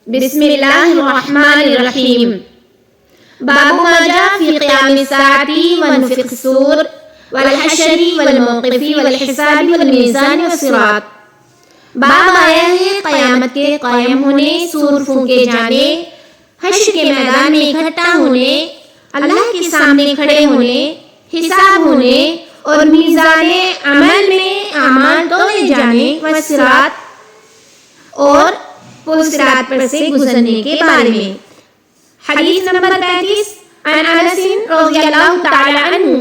بسم اللہ الرحمن الرحیم۔ باب ما جاء فی قیام الساعۃ ونفخ الصور والحشر والموقف والحساب والمیزان والصراط۔ باب آیا ہے قیامت کے قائم ہونے، سور پھونکے جانے، حشر کے میدان میں اکٹھا ہونے، اللہ کے سامنے کھڑے ہونے، حساب ہونے اور میزان عمل میں اعمال تولے جانے، والصراط اور صراط پر سے گزرنے کے بارے میں۔ حدیث نمبر 35 عن انس رضی اللہ تعالی عنہ،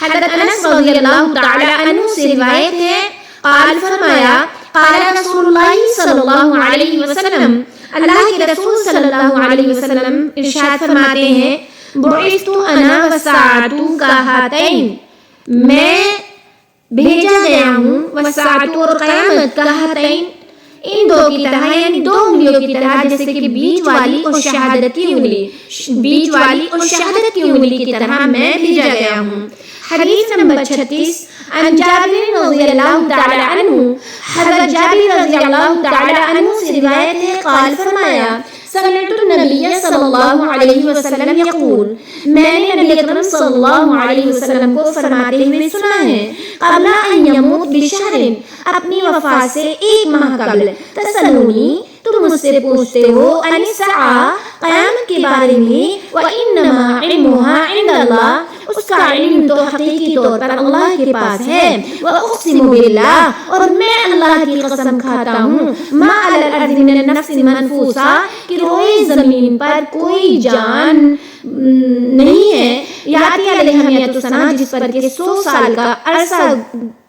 حضرت انس رضی اللہ تعالی عنہ سے روایت ہے، قال فرمایا، قال رسول اللہ صلی اللہ علیہ وسلم، اللہ کے رسول صلی اللہ علیہ وسلم ارشاد فرماتے ہیں، بعثت انا والساعۃ کہاتین، میں بھیجا گیا ہوں، والساعۃ اور قیامت کہاتین، ان دو کی طرح، یعنی دو انگلیوں کی طرح، جیسے کہ بیچ والی اور شہادت کی انگلی، بیچ والی اور شہادت کی انگلی کی طرح میں بھیجا گیا ہوں۔ حدیث نمبر 36 عن جابر رضی اللہ تعالی عنہ، حضرت جابر رضی اللہ تعالی عنہ سے روایت ہے، قال فرمایا، سمعت النبی صلی اللہ علیہ وسلم یقول، میں نے نبی اکرم صلی اللہ علیہ وسلم کو فرماتے ہوئے سنا ہے، قبل ان یموت بشہر، اپنی وفات سے ایک ماہ قبل، تسألونی، تم مجھ سے پوچھتے ہو، عن الساعہ، قیامت کے بارے میں، وانما علمها عند اللہ، اس کا علم تو حقیقی طور پر اللہ کے پاس ہے، واقسم باللہ، اور میں اللہ کی قسم کھاتا ہوں، ما علی الارض من النفس منفوسہ، کہ روئے زمین پر کوئی جان نہیں ہے، یاتی علیہ مئۃ سنہ، جس پر کہ 100 سال کا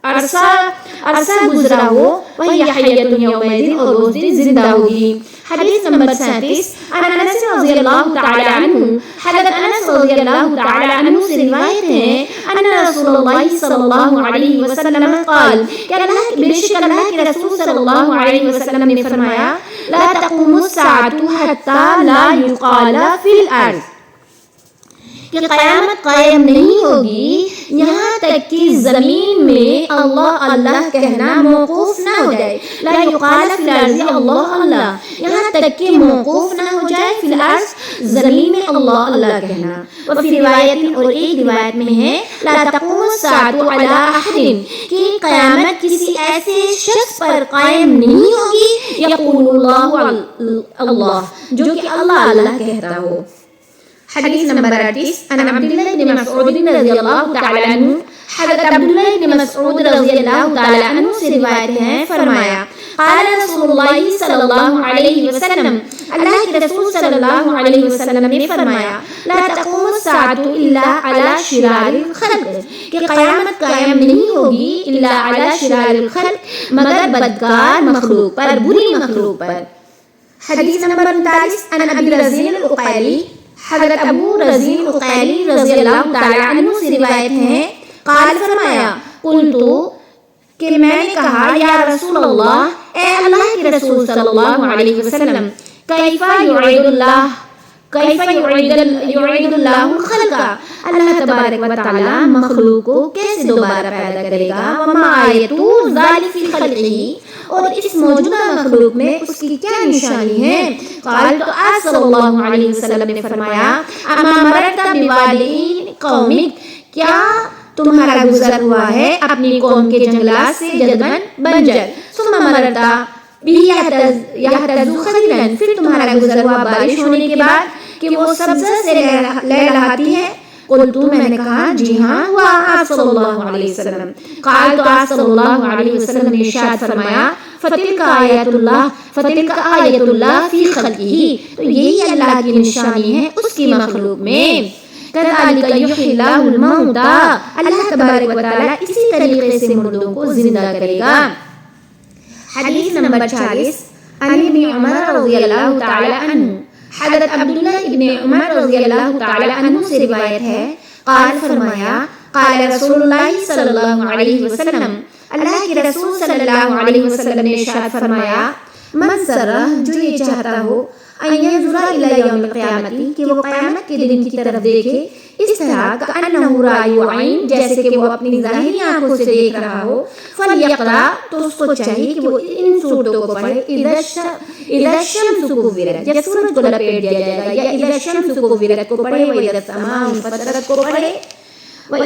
عرصہ گزرا ہو، وہی حیۃ یومئذ، اور اس دن زندہ ہوگی۔ حدیث نمبر 37 عن انس رضی اللہ تعالی عنہ، حضرت انس رضی اللہ تعالی عنہ سے روایت ہے، ان رسول اللہ صلی اللہ علیہ وسلم قال، کہ بے شک اللہ کے رسول صلی اللہ علیہ وسلم نے فرمایا، لا تقوم الساعۃ حتی لا یقال فی الارض، کہ قیامت قائم نہیں ہوگی یہاں تک کہ زمین میں اللہ اللہ کہنا موقوف نہ ہو جائے، لا یقال فی الارض اللہ اللہ، یہاں تک کہ موقوف نہ ہو جائے فی الارض، زمین میں اللہ اللہ کہنا۔ وفی روایت، اور ایک روایت میں ہے، لا تقوم الساعۃ علی احد، کہ قیامت کسی ایسے شخص پر قائم نہیں ہوگی، یقول اللہ اللہ، جو کہ اللہ اللہ کہتا ہو۔ حدیث نمبر 38 عن عبداللہ بن مسعود رضی اللہ تعالی عنہ، حضرت عبداللہ بن مسعود رضی اللہ تعالی عنہ سے روایت ہے، فرمایا، قال رسول اللہ صلی اللہ علیہ وسلم، اللہ کے رسول صلی اللہ علیہ وسلم نے فرمایا، لا تقوم الساعۃ الا علی شرار الخلق، کہ قیامت قائم نہیں ہوگی الا علی شرار الخلق، مگر بدکار مخلوق پر، بری مخلوق پر۔ حدیث نمبر 39 عن ابی رزین العقیلی، حضرت ابو رزین العقیلی رضی اللہ تعالی عنہ سے روایت ہے، قال فرمایا، قلتو، کہ میں نے کہا، یا رسول اللہ، اے اللہ کے رسول صلی اللہ علیہ وسلم، کیف یعید اللہ الخلق، اللہ تبارک و تعالی مخلوق کو کیسے دوبارہ پیدا کرے گا، وما آیت ذلک فی خلقہ، اور اس موجودہ مخلوق میں اس کی کیا نشانی ہے؟ قال، تو آپ صلی اللہ علیہ وسلم نے فرمایا، اما مررت بوادی قومک، کیا تمہارا گزر ہوا ہے اپنی قوم کے جنگلات سے جدبن بنجر، ثم مررتا یہتز خضرا، پھر تمہارا گزر ہوا بارش ہونے کے بعد کہ وہ سبزہ سے لہلہاتی ہے؟ قلتو، میں نے کہا، جی ہاں، ہوا آپ صلی اللہ علیہ وسلم۔ قال، تو آپ صلی اللہ علیہ وسلم نے ارشاد فرمایا، فتلک آیت اللہ فی خلقہ، تو یہی اللہ کی نشانی ہے اس کی مخلوق میں۔ کذالک یحیی اللہ الموتیٰ، اللہ تبارک و تعالی اسی طریقے سے مردوں کو زندہ کرے گا۔ حدیث نمبر 40 عن ابن عمر رضی اللہ تعالی عنہ، حضرت عبداللہ ابن عمر رضی اللہ تعالی عنہ سے روایت ہے، قال فرمایا، قال رسول اللہ صلی اللہ علیہ وسلم، اللہ کے رسول صلی اللہ علیہ وسلم نے ارشاد فرمایا، من سرہ، جو یہ چاہتا ہو، ان ينظر الى يوم القیامت کہ وہ قیامت کے دن کی طرف دیکھے اس طرح کأنه رأی عین جیسے کہ وہ اپنی ظاہری آنکھوں سے دیکھ رہا ہو فلیقرأ تو اس کو چاہیے کہ وہ ان صورتوں کو پڑھے اذا الشمس كورت جب سورج کو لپیٹ دیا جائے گا یا اذا الشمس كورت کو پڑھے واذا السماء انفطرت کو پڑھے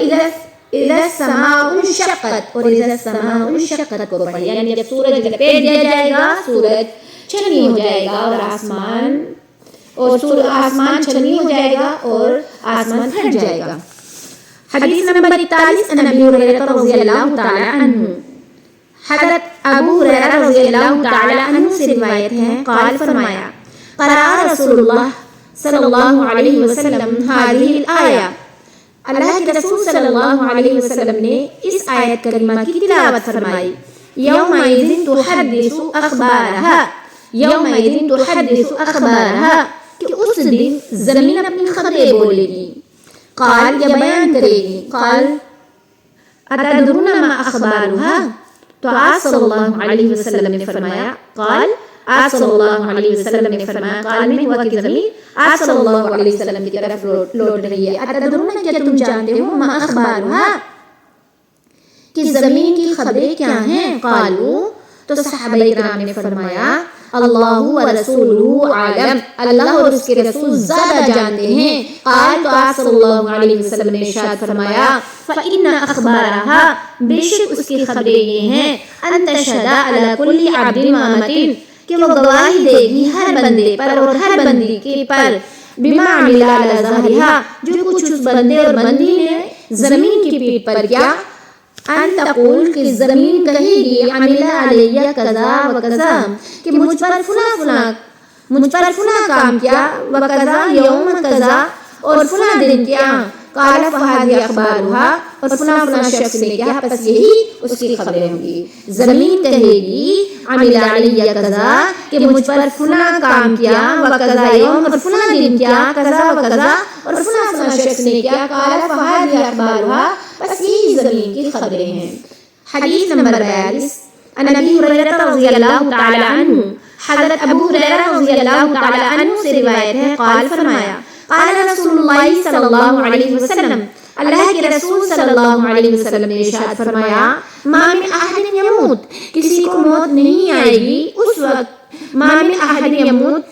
اذا السماء انشقت اور اذا السماء انشقت کو پڑھے یعنی جب سورج لپیٹ دیا جائے گا سورج چھلنی ہو جائے گا اور آسمان چھلنی ہو جائے گا اور آسمان پھٹ جائے گا. حدیث نمبر 41 عن ابی ہریرہ رضی اللہ تعالی عنہ حضرت ابو ہریرہ رضی اللہ تعالی عنہ سے روایت ہے قال فرمایا قرأ رسول اللہ صلی اللہ علیہ وسلم هذه الآیہ اللہ کے رسول صلی اللہ علیہ وسلم نے اس آیت کریمہ کی تلاوت فرمائی یومئذ تحدث اخبارها یومئذ تحدث اخبارها کہ اس دن زمین اپنی خبریں بولے گی قال یا بیان کرے گی قال اتدرون ما اخبارها تو آپ صلی اللہ علیہ وسلم نے فرمایا قال آپ صلی اللہ علیہ وسلم نے فرمایا قال میں ہوا کہ زمین آپ صلی اللہ علیہ وسلم کی طرف لوٹ رہی ہے اتدرون کیا تم جانتے ہو ما اخبارها کہ زمین کی خبریں کیا ہیں قالوا تو صحابہ کرام نے فرمایا اللہ ورسولہ عالم اللہ اور اس کے رسول زیادہ جانتے ہیں قال تو آپ صلی اللہ علیہ وسلم نے ارشاد فرمایا فإن أخبارها بے شک اس کی خبریں یہ ہیں ان تشهد على كل عبد وامة کہ وہ گواہی دے گی ہر بندے پر اور ہر بندی کے پر بما عمل على ظهرها جو کچھ اس بندے اور بندی نے زمین کی پیٹھ پر کیا ان تقول کہ زمین کہے گی عمل علیہ کذا و کذا کہ مجھ پر فلاں کام کیا و کذا یوم کذا اور فلاں دن کیا قال فهذه اخبارها اور فلاں شخص نے کیا پس یہی اس کی خبریں ہوں گی زمین کہے گی عمل علیہ کذا کہ مجھ پر فلاں کام کیا و کذا یوم اور فلاں دن کیا کذا و کذا اور فلاں شخص نے کیا قال فهذه اخبارها بس یہی زمین کی خبریں ہیں. حدیث نمبر 42 عن ابی ہریرہ رضی اللہ تعالی عنہ حضرت ابو ہریرہ رضی اللہ تعالی عنہ سے روایت ہے قال فرمایا قال رسول اللہ صلی اللہ علیہ وسلم اللہ کے رسول صلی اللہ علیہ وسلم نے ارشاد فرمایا ما من احد یموت کسی کو موت نہیں آئے گی اس وقت ما من احد یموت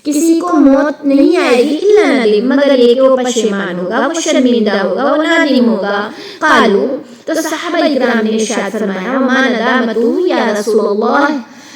کسی کو موت نہیں آئے گی الا ندیم مگر یہ کہ وہ پشیمان ہوگا وہ شرمندہ ہوگا وہ نادم ہوگا قالوا تو صحابہ کرام نے ارشاد فرمایا وما ندامتہ یا رسول اللہ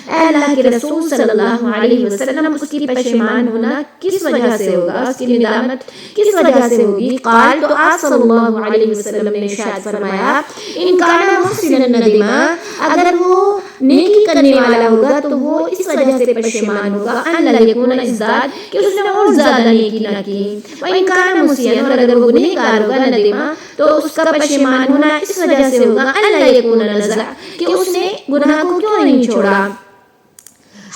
اے اللہ کے رسول صلی اللہ علیہ وسلم اس کی پشیمان ہونا کس وجہ سے ہوگا اس کی ندامت کس وجہ سے ہوگی قال تو آپ صلی اللہ علیہ وسلم نے ارشاد فرمایا ان کان محسنا ندما اگر وہ نیکی کرنے والا ہوگا تو وہ اس وجہ سے پشیمان ہوگا ان لا یکون ازداد کہ اس نے اور زیادہ نیکی نہ کی وان کان مسیئا اور اگر وہ گنہگار ہوگا ندما تو اس کا پشیمان ہونا اس وجہ سے ہوگا ان لا یکون نزع کہ اس نے گناہ کو کیوں نہیں چھوڑا.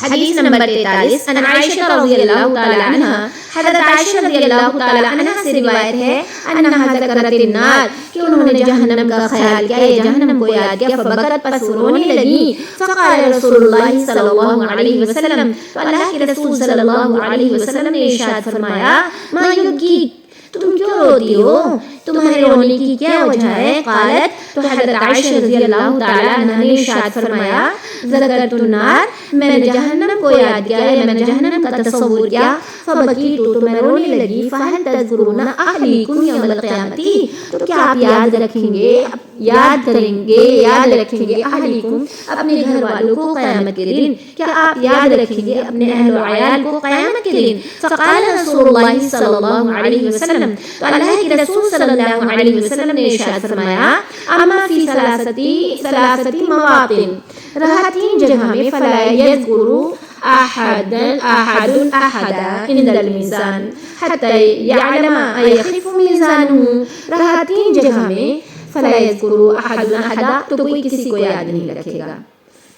حدیث نمبر 43 عن عائشہ رضی اللہ تعالی عنہ حضرت عائشہ رضی اللہ تعالی عنہ سے روایت ہے انہا ذکرت النار کہ انہوں نے جہنم کا خیال کیا یا جہنم کو یاد کیا فبکت پس رونے لگی فقال رسول اللہ صلی اللہ علیہ وسلم تو اللہ کے رسول صلی اللہ علیہ وسلم نے ارشاد فرمایا ما یبکیک تم کیوں روتی ہو تمہارے رونے کی کیا وجہ ہے قالت تو حضرت عائشہ رضی اللہ تعالی عنہ نے ارشاد فرمایا ذکرت النار میں نے جہنم کو یاد کیا ہے میں نے جہنم کا تصور کیا فبکیت تو میں رونے لگی فہل تذکرون اہلیکم یوم القیامت تو کیا آپ یاد رکھیں گے یاد رکھیں گے اہلیکم اپنے گھر والوں کو قیامت کے دن کیا آپ یاد رکھیں گے اپنے اہل و عیال کو قیامت کے دن فقال رسول اللہ صلی اللہ علیہ وسلم تو اللہ کے رسول صلی اللہ علیہ وسلم نے ارشاد فرمایا اما فی ثلاثتی مواطن رہا 3 جگہ میں فلا یذکر احد عند المیزان حتی یعلم ایخف میزانہ رہا 3 جگہ میں فلا یذکر احد تو کوئی کسی کو یاد نہیں رکھے گا.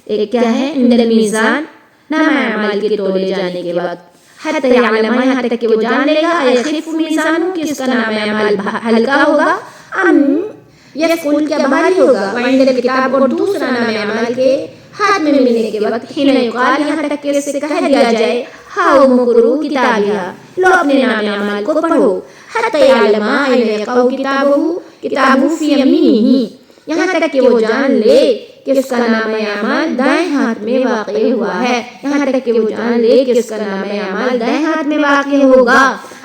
ایک کیا ہے عند المیزان نام اعمال کے تولے جانے کے وقت حتی یعلم یہاں تک کہ وہ جان لے گا ایخف میزانہ کہ اس کا نام اعمال ہلکا ہوگا ام یثقل کیا بھاری ہوگا وعند الکتاب اور دوسرا نام اعمال کے ہاتھ میں ملنے کے وقت حين یقال یہاں تک کہ اسے کہہ دیا جائے ہاؤم قرؤ کتابیہ، لو اپنے نام اعمال کو پڑھو، حتی یعلم اینا یقع کتابہ فی یمینہ، یہاں تک کہ وہ جان لے کہ اس کا نام اعمال دائیں ہاتھ میں واقع ہوا ہے، یہاں تک کہ وہ جان لے کہ اس کا نام اعمال دائیں ہاتھ میں واقع ہوگا،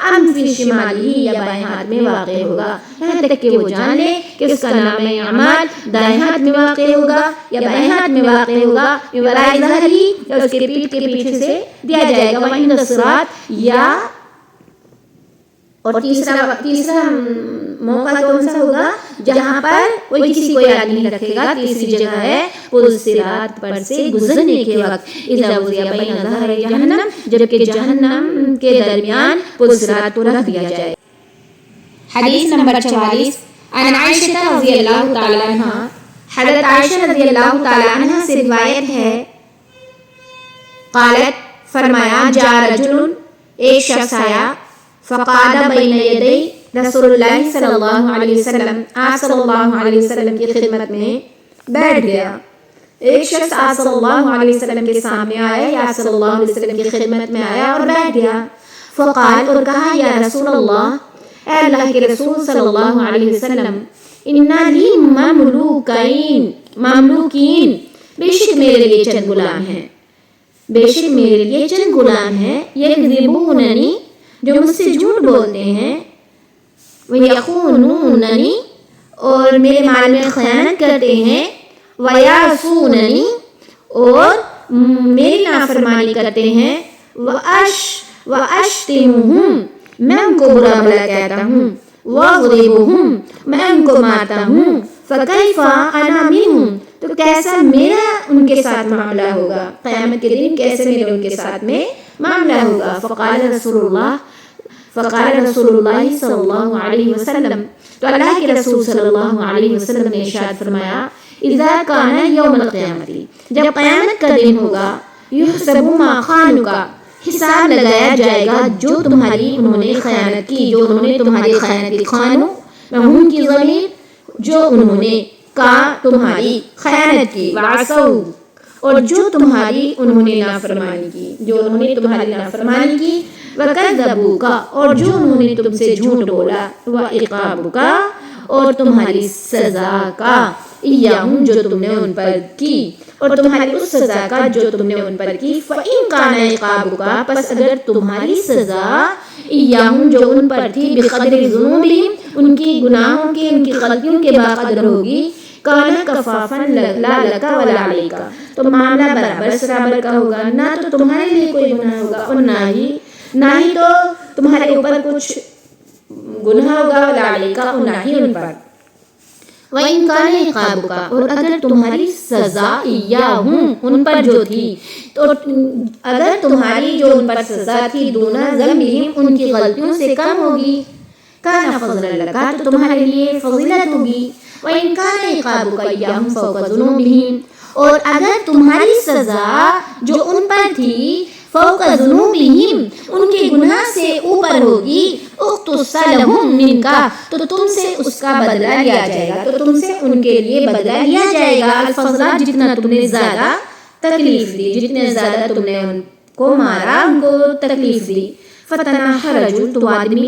ام فی شمالہ، یا بائیں ہاتھ میں واقع ہوگا، یہاں تک کہ وہ جان لے کہ اس کا نام اعمال دائیں ہاتھ میں واقع ہوگا یا بائیں ہاتھ میں واقع ہوگا، من وراء ظہرہ، یا اس کے پیٹھ کے پیچھے سے دیا جائے گا، وعند الصراط، یا اور تیسرا موقع کون سا ہوگا جہاں پر کوئی کسی کو یاد نہیں رکھے گا، تیسری جگہ ہے پل صراط پر سے گزرنے کے وقت، اذا وضع بین ظہري جہنم، جبکہ جہنم کے درمیان پل صراط کو رکھ دیا جائے۔ حدیث نمبر 44، عن عائشہ رضی اللہ تعالی عنہ، حضرت عائشہ رضی اللہ تعالی عنہ سے روایت ہے، قالت، فرمایا، جاء رجل، ایک شخص آیا، فقعد بین یدی رسول اللہ صلی اللہ علیہ وسلم، آپ صلی اللہ علیہ وسلم کی خدمت میں بیٹھ گیا۔ ایک شخص آپ صلی اللہ علیہ وسلم کے سامنے آیا یا صلی اللہ علیہ وسلم کی خدمت میں آیا اور بیٹھ گیا، فقال، اور کہا، یا رسول اللہ، اے اللہ کے رسول صلی اللہ علیہ وسلم، اِنَّ لِي مملوکین، بے شک میرے لیے چند غلام ہیں، بے شک میرے لیے چند غلام ہیں، یکذبوننی، جو مجھ سے جھوٹ بولتے ہیں، وَيَخُونُونَنِي، اور میرے مال میں خیانت کرتے ہیں، وَيَعْصُونَنِي، اور میری نافرمانی کرتے ہیں، وَأَشْتِمُهُمْ، میں ان کو برا بھلا کہتا ہوں، وَأَضْرِبُهُمْ، میں ان کو مارتا ہوں، فَكَيْفَ أَنَا مِنْهُمْ، تو کیسا میرا ان کے ساتھ معاملہ ہوگا، قیامت کے دن کیسے میرا ان کے ساتھ میں معاملہ ہوگا۔ فقال رسول اللہ صلی اللہ علیہ وسلم، تو اللہ کے رسول صلی اللہ علیہ وسلم نے ارشاد فرمایا، اذا کان یوم القیامت، جب قیامت کا دن ہوگا، یحسب ما خانک، حساب لگایا جائے گا جو تمہاری انہوں نے خیانت کی، جو انہوں نے تمہاری خیانت کی، خانو ہم کی ضمیر، جو انہوں نے کا تمہاری خیانت کی، وعصوا، اور جو تمہاری انہوں نے نافرمانی کی، جو انہوں نے تمہاری نافرمانی کی، وَكَذَّبُوكَ، اور جو انہوں نے تم سے جھوٹ بولا، وَعِقَابُكَ، اور تمہاری سزا کا، إِيَّاهُمْ، جو تم نے ان پر کی، اور تمہاری اس سزا کا جو تم نے ان پر کی، فَإِن كَانَ عِقَابُكَ، پس اگر تمہاری سزا، إِيَّاهُمْ، جو ان پر تھی، بِقَدْرِ ذُنُوبِهِمْ، ان کی گناہوں کے، ان کی غلطیوں کے بقدر ہوگی، کانا کفافن لا لکا ولا علیکا، تو معاملہ برابر سرابر کا ہوگا، نہ تو تمہارے لیے کوئی گناہ ہوگا اور نہ ہی تو تمہارے اوپر کچھ گناہ ہوگا، ولا علیکا، اور نہ ہی ان پر۔ وَإِن كَانَ عِقَابُكَ، اور اگر تمہاری سزا، إِيَّاهُمْ، ان پر جو تھی، تو اگر تمہاری جو ان پر سزا تھی، دون ذنبہم، ان کی غلطیوں سے کم ہوگی، کانا فضلا لکا، تو تمہارے لیے فضیلت ہوگی، وَإِن كَانَ عِقَابُكَ إِيَّاهُمْ فَوْقَ ذُنُوبِهِمْ، اور اگر تمہاری سزا جو ان پر تھی، فوق ذنوبہم، ان کے گناہ سے اوپر ہوگی، اقتص لہم منکا، تو تم سے اس کا بدلہ لیا جائے گا، تو تم سے ان کے لیے بدلہ لیا جائے گا، الفضلہ، جتنا تم نے زیادہ تکلیف دی، جتنے زیادہ تم نے ان کو مارا، ان کو تکلیف دی۔ فتناح رجل، تو آدمی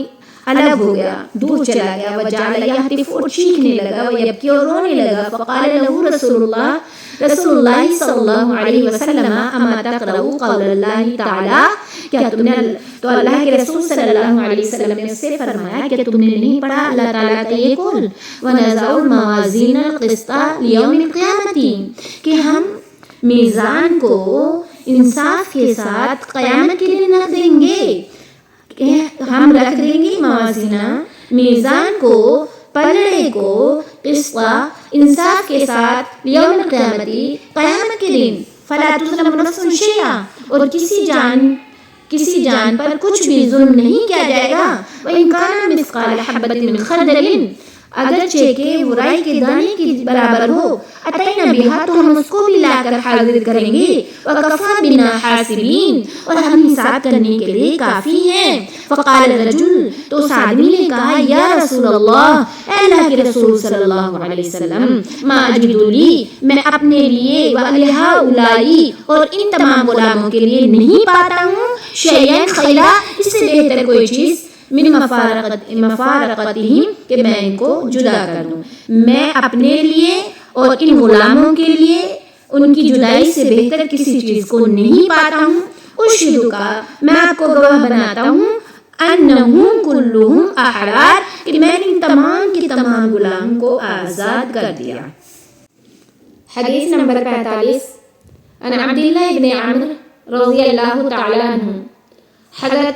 الگ ہو گیا، دور چلا گیا، وجعل یہتف، اور چیخنے لگا، ویبکی، اور رونے لگا، فقال له رسول اللہ صلی اللہ علیہ وسلم، اما تقرأ قول اللہ تعالی، کیا تم نے، تو اللہ کے رسول صلی اللہ علیہ وسلم نے اس سے فرمایا کہ تم نے نہیں پڑھا اللہ تعالیٰ کا یہ قول، وَنَضَعُ الْمَوَازِينَ الْقِسْطَ لِيَوْمِ الْقِيَامَةِ، کہ ہم میزان کو انصاف کے ساتھ قیامت کے دن رکھ دیں گے، ہم رکھ دیں گے موازینہ، میزان کو، پلڑے کو، قسطا، انصاف کے ساتھ، یوم القیامت، قیامت کے دن، فلا تظلم نفس شیئا، اور کسی جان پر کچھ بھی ظلم نہیں کیا جائے گا، وَإِن كَانَ مِثْقَالَ حَبَّةٍ مِّنْ خَرْدَلٍ، اگرچہ کہ وہ رائی کے دانے کی برابر ہو، اتینا بہا، تو ہم اس کو بھی لا کر حاضر کریں گے، وَكَفَى بِنَا حَاسِبِينَ، اور ہم حساب کرنے کے لیے کافی ہیں۔ فقال الرجل، تو اس آدمی نے کہا، یا رسول اللہ، اے اللہ کے رسول صلی اللہ علیہ وسلم، ما اجد لی، میں اپنے لیے، وَلِهَؤُلَاءِ، اور ان تمام غلاموں کے لیے نہیں پاتا ہوں، شیئن خیرا، اس سے بہتر کوئی چیز من مفارقتہم کہ میں ان کو جدا کر دوں. میں اپنے لیے اور ان غلاموں کے لیے ان کی جدائی سے بہتر کسی چیز کو نہیں پاتا ہوں. اشہدک، میں آپ کو گواہ بناتا ہوں، انہم کلہم احرار، کہ میں نے ان تمام کے تمام غلام کو آزاد کر دیا. حدیث نمبر 45 عن عبداللہ ابن عمرو رضی اللہ تعالی عنہ. حضرت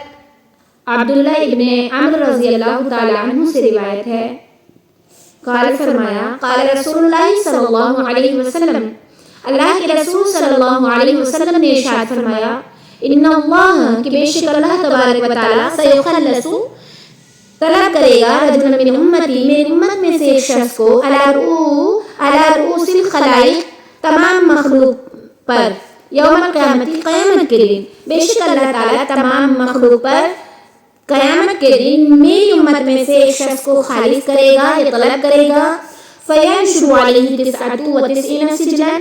عبداللہ ابن عمرو رضی اللہ تعالی عنہ سے روایت ہے، قال فرمایا، قال رسول اللہ صلی اللہ علیہ وسلم، اللہ کے رسول صلی اللہ علیہ وسلم نے ارشاد فرمایا، ان اللہ، کہ بے شک اللہ تبارک و تعالی، سیخلص، طلب کرے گا، رجلا من امتی، میری امت میں سے ایک شخص کو، علی رؤوس الخلائق، تمام مخلوق پر، یوم القیامت، قیامت کے دن. بے شک اللہ تعالیٰ تمام مخلوق پر قیامت کے دن میری امت میں سے ایک شخص کو خالص کرے گا یا طلب کرے گا. فینشر علیہ 99 سجلا،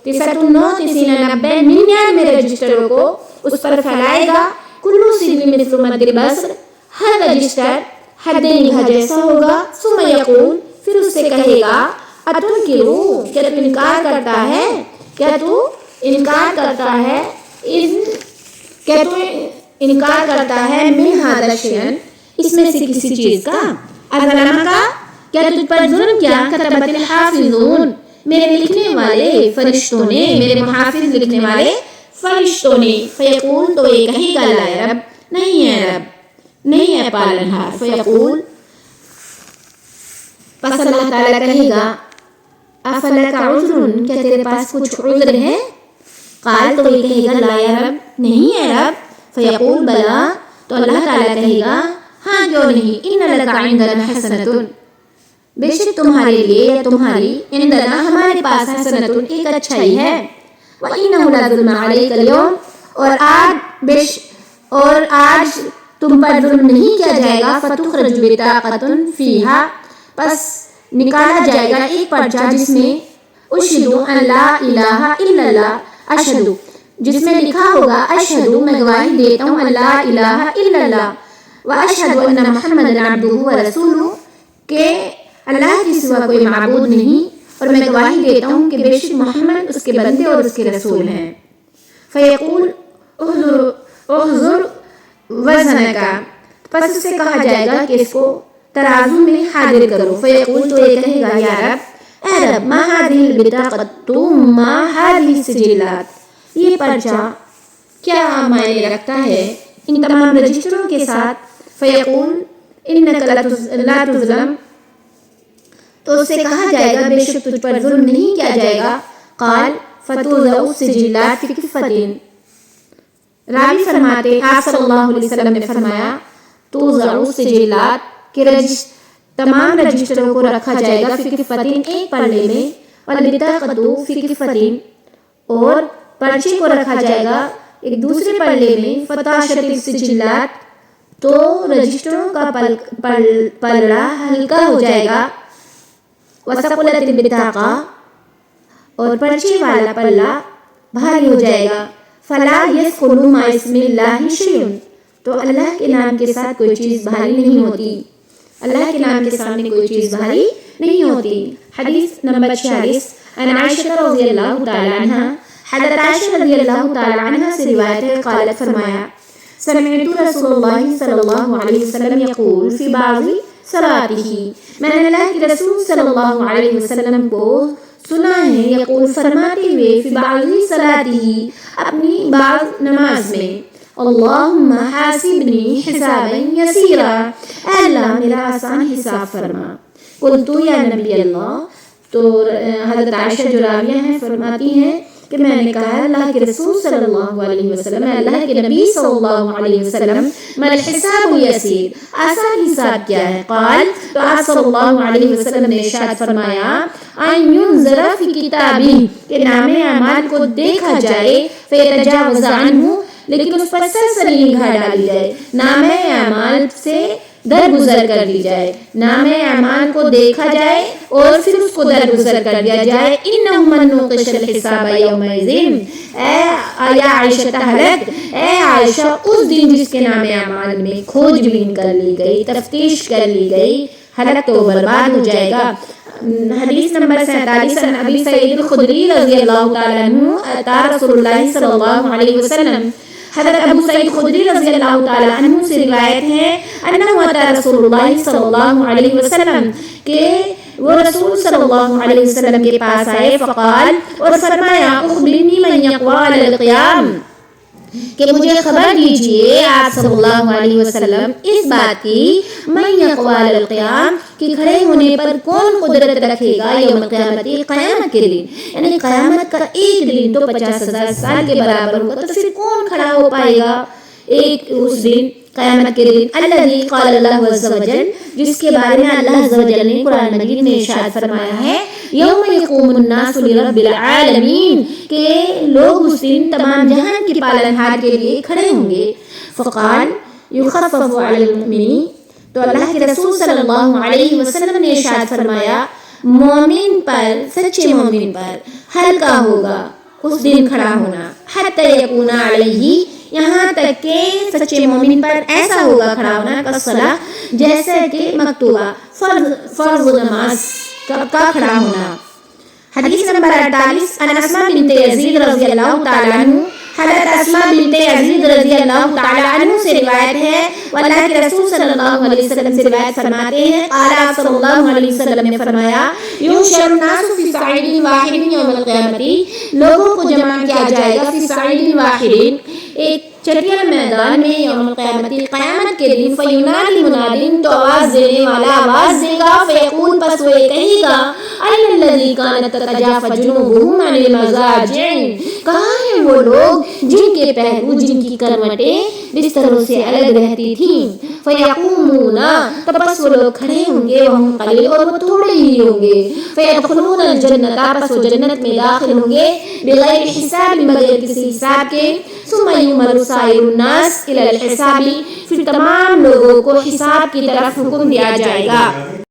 99 رجسٹروں کو اس پر پھیلائے گا. کلو سجل مثل مد البصر، ہر رجسٹر حد نگاہ جیسا ہوگا. ثم یقول، پھر اس سے کہے گا، اتنکرو، کیا تو انکار کرتا ہے، کیا تو انکار کرتا ہے، کیا تو انکار کرتا ہے، من ھذا شیئن، اس میں سے کسی چیز کا، اظلمک، کیا تجھ پر ظلم کیا، کتبت الحافظون، میرے لکھنے والے فرشتوں نے، میرے محافظ لکھنے والے فرشتوں نے. فیقول، تو یہ کہے گا، لا یا رب، نہیں ہے رب، نہیں ہے پالنہار. فیقول، پس اللہ تعالیٰ کہے گا، افلک عذر، کیا تیرے پاس کچھ عذر ہے. قال، تو یہ کہے گا، لا یا رب، نہیں ہے رب. فیقول، بلا، تو اللہ تعالیٰ کہے گا، ہاں کیوں نہیں، ان لک عندنا حسنۃ، بے شک تمہارے لیے یا تمہاری، عندنا ہمارے پاس، حسنۃ، ایک اچھائی ہے. وَإِنَّهُ لَظُلْمٌ عَلَيْكَ الْيَوْمَ، اور آج تم پر ظلم نہیں کیا جائے گا. فَتُخْرَجُ بِطَاقَةٌ فِيهَا، پس نکالا جائے گا ایک پرچہ جس میں اشہدو ان لا الہ الا اللہ، اشہدو، جس میں لکھا ہوگا، اشہدو، میں گواہی دیتا ہوں، ان لا الہ الا اللہ، واشہدو ان محمدا عبدہ ورسولہ، کہ اللہ کے سوا کوئی معبود نہیں، اور میں گواہی دیتا ہوں کہ بے شک محمد اس کے بندے اور اس کے رسول ہیں. فیقول، احضر وزنک، پس اس سے کہا جائے گا کہ اس کو ترازو میں حاضر کرو. فیقول، تو یہ کہے گا، یا رب، اے رب، ما هذه البطاقة ما هذه السجلات، یہ پرچہ کیا معنی رکھتا ہے ان تمام رجسٹروں کے ساتھ. فیقول، انک لا تظلم، تو اس سے کہا جائے گا، بے شک تجھ پر ظلم نہیں کیا جائے گا. قال، فتوضع السجلات فی کفۃ، راوی فرماتے، آپ صلی اللہ علیہ وسلم نے فرمایا، توضع السجلات، کہ تمام رجسٹروں کو رکھا جائے گا، فی کفۃ، ایک پلڑے میں، والبطاقۃ فی کفۃ، اور پرچے کو رکھا جائے گا ایک دوسرے پلڑے میں. فطاشت السجلات، تو رجسٹروں کا پلڑا ہلکا ہو جائے گا. وثقلت البطاقہ، اور پرچے والا پلڑا بھاری ہو جائے گا. فلا یثقل مع اسم اللہ شیء، تو اللہ کے نام کے ساتھ کوئی چیز بھاری نہیں ہوتی، اللہ کے نام کے سامنے کوئی چیز بھاری نہیں ہوتی. حدیث نمبر 46 عن عائشہ رضی اللہ تعالی عنہ، حضرت عائشہ رضی اللہ تعالی عنہ سے روایت ہے، قالت، فرمایا، سمعت رسول اللہ صلی اللہ علیہ وسلم یقول فی بعض صلاتہ، میں نے اللہ کے رسول صلی اللہ علیہ وسلم کو سنا ہے، یقول، فرماتے ہوئے، فی بعض صلاتہ، اپنی بعض نماز میں، اللہم حاسبنی حسابا یسیرا، اے اللہ میرا آسان حساب فرما. قلت یا نبی اللہ، تو حضرت عائشہ جو راویہ ہیں فرماتی ہیں کہ میں نے کہا، اللہ کے رسول صلی اللہ علیہ وسلم، اللہ کے نبی صلی اللہ علیہ وسلم، مل حساب یسیر، آسان حساب کیا ہے. قال، تو آپ صلی اللہ علیہ وسلم نے ارشاد فرمایا، ان ینظر فی کتابہ، کہ نام اعمال کو دیکھا جائے، فیتجاوز عنہ، لیکن اس پر سرسری نگاہ ڈالی جائے، نام اعمال سے درگزر کر لی جائے، نام اعمال کو دیکھا جائے اور پھر اس کو درگزر کر دیا جائے۔ انہم من نوقش الحساب یومئذ، اے عائشہ حلق، اے عائشہ اس دن جس کے نام اعمال میں کھوج بین کر لی گئی، تفتیش کر لی گئی، حلق تو برباد ہو جائے گا۔ حدیث نمبر 47 عن ابی سعید الخدری رضی اللہ تعالیٰ عنہ اتا رسول اللہ صلی اللہ علیہ وسلم، حضرت ابو سعید خدری رضی اللہ تعالیٰ عنہ سے روایت ہے انہ اتا رسول اللہ صلی اللہ علیہ وسلم کہ وہ رسول صلی اللہ علیہ وسلم کے پاس آئے، فقال اور فرمایا اخبرنی من یقوی علی القیام، کہ مجھے خبر دیجئے آپ صلی اللہ علیہ وسلم اس بات کی، من یقوی علی القیام، کہ کھڑے ہونے پر کون قدرت رکھے گا یوم القیامت، قیامت کے دن، یعنی قیامت کا ایک دن تو 50,000 سال کے برابر ہوگا، تو پھر کون کھڑا ہو پائے گا ایک اس دن قیامت کے دن؟ الذی قال اللہ عز وجل، جس کے بارے میں اللہ عز وجل نے قرآن مجید میں ارشاد فرمایا ہے، یوم یقوم الناس لرب العالمین، کہ لوگ اس دن تمام جہان کے پالنہار کے لیے کھڑے ہوں گے۔ فقال یخفف علی المؤمنین، تو اللہ کے رسول صلی اللہ علیہ وسلم نے ارشاد فرمایا مومن پر، سچے مومن پر ہلکا ہوگا اس دن کھڑا ہونا، حتی یکون علیہ، یہاں تک کہ سچے مومن پر ایسا ہوگا کھڑا ہونا کالصلاۃ، جیسے کہ مکتوبہ فرض نماز کا کھڑا ہونا۔ حدیث نمبر 48 عن اسماء بنت یزید رضی اللہ تعالیٰ عنہ، حضرت اسماء بنت یزید رضی اللہ تعالیٰ عنہ سے روایت ہے، واللہ کے رسول صلی اللہ علیہ وسلم سے روایت فرماتے ہیں، قال آپ صلی اللہ علیہ وسلم نے فرمایا یحشر الناس فی صعید واحد یوم القیامت، لوگوں کو جمع کیا جائے گا فی صعید واحد، ایک چٹیا میدان میں یوم القیامت، قیامت کے دن، فینادی منادن، تو آواز دینے والا آواز دے گا، فیقول، پس وہ کہے گا، این الذی کانت تتجافی جنوبہم عن المضاجع، کہاں ہیں وہ لوگ جن کے پہلو، جن کی کروٹیں بستروں سے الگ رہتی تھیں، فیقومون، تو پس وہ لوگ کھڑے ہوں گے، وہم قلیل، اور وہ تھوڑے ہی ہوں گے، فیدخلون الجنت، پس وہ جنت میں داخل ہوں گے، بغیر حساب، بغیر کسی حساب کے، ثم یؤمر سائر الناس الی الحساب، پھر تمام لوگوں کو حساب کی طرف حکم دیا جائے گا۔